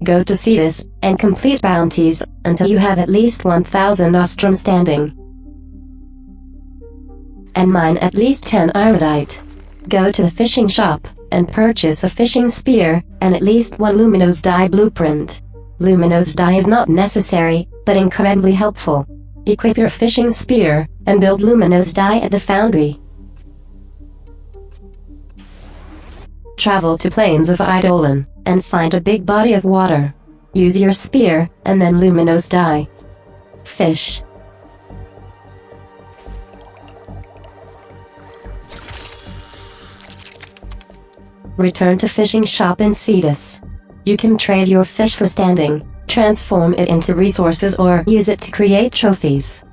Go to Cetus, and complete bounties, until you have at least 1,000 ostrom standing. And mine at least 10 iridite. Go to the fishing shop, and purchase a fishing spear, and at least 1 luminous dye blueprint. Luminous dye is not necessary, but incredibly helpful. Equip your fishing spear, and build luminous dye at the foundry. Travel to plains of Eidolon, and find a big body of water. Use your spear, and then luminous dye. Fish. Return to fishing shop in Cetus. You can trade your fish for standing, transform it into resources or use it to create trophies.